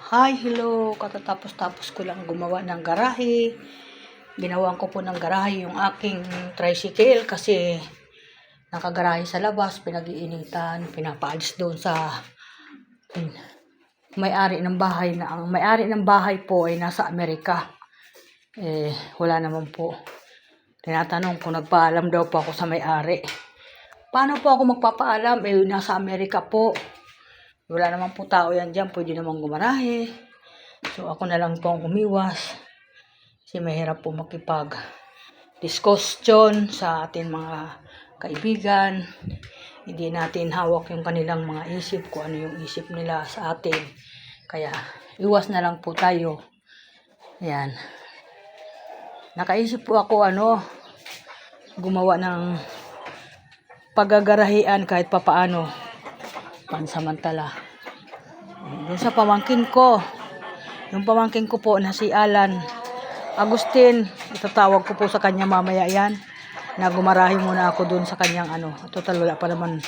Hi, hello! Katatapos-tapos ko lang gumawa ng garahe. Ginawan ko po ng garahe yung aking tricycle kasi nakagarahe sa labas, pinag-iinitan, pinapaalis doon sa may-ari ng bahay na ang may-ari ng bahay po ay nasa Amerika. Wala naman po. Tinatanong kung nagpaalam daw po ako sa may-ari. Paano po ako magpapaalam? Nasa Amerika po. Wala naman po tao yan dyan. Pwede naman gumarahe. So, ako na lang po ang umiwas. Kasi mahirap po makipag-discussion sa ating mga kaibigan. Hindi natin hawak yung kanilang mga isip, kung ano yung isip nila sa atin. Kaya, iwas na lang po tayo. Ayan. Nakaisip po ako, gumawa ng paggagarahian kahit papaano. Pansamantala. Doon sa pamangkin ko. Yung pamangkin ko po na si Alan Agustin. Itatawag ko po sa kanya mamaya yan. Na gumarahi muna ako doon sa kanyang Total wala pa naman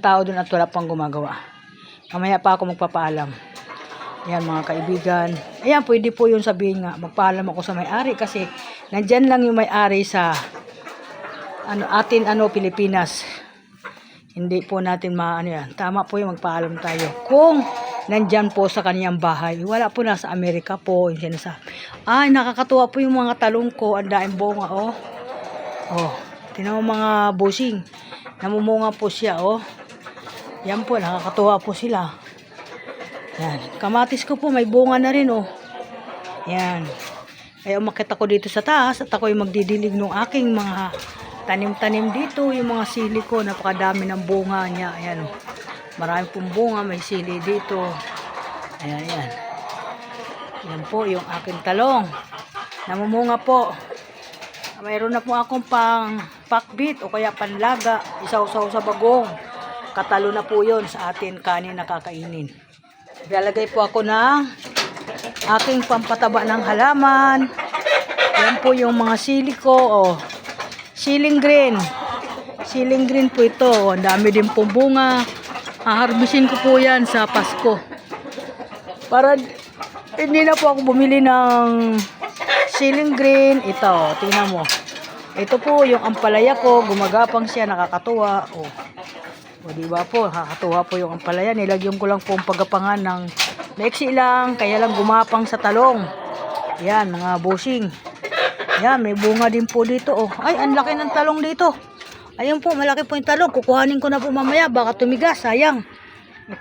tao doon at wala pang gumagawa. Mamaya pa ako magpapaalam. Yan mga kaibigan. Ayan, pwede po yun sabihin nga. Magpaalam ako sa may-ari kasi nandyan lang yung may-ari sa Pilipinas. Hindi po natin yan. Tama po yung magpaalam tayo. Kung nandyan po sa kanyang bahay. Wala po nasa Amerika po. Yung sinasabi. Ay, nakakatuwa po yung mga talong ko. Ang daing bunga, oh. Oh, tingnan mo mga busing. Namumunga po siya, oh. Yan po, nakakatuwa po sila. Yan. Kamatis ko po, may bunga na rin, oh. Yan. Kaya umakit ako dito sa taas at ako yung magdidilig ng aking mga tanim-tanim dito, yung mga sili ko, napakadami ng bunga niya. Ayan, oh. Marami pong bunga, may sili dito. Ayan, ayan. Yan po yung aking talong. Namumunga po. Mayroon na po akong pang pakbit o kaya panlaga. Isaw-saw sa bagong. Katalo na po yun sa atin kanin na kakainin. Ilalagay po ako ng aking pampataba ng halaman. Yan po yung mga sili ko, oh. Siling green. Siling green po ito. Ang dami din pong bunga. Haharbisin ko po yan sa Pasko. Para hindi na po ako bumili ng siling green. Ito, tingnan mo. Ito po yung ampalaya ko. Gumagapang siya, nakakatuwa. O diba po, nakakatuwa po yung ampalaya. Nilagyan ko lang po ang paggapangan ng maiksi lang. Kaya lang gumapang sa talong. Yan, mga busing. Yan, may bunga din po dito. Oh. Ay, ang laki ng talong dito. Ayun po, malaki po yung talong. Kukuhanin ko na po mamaya. Baka tumigas, sayang.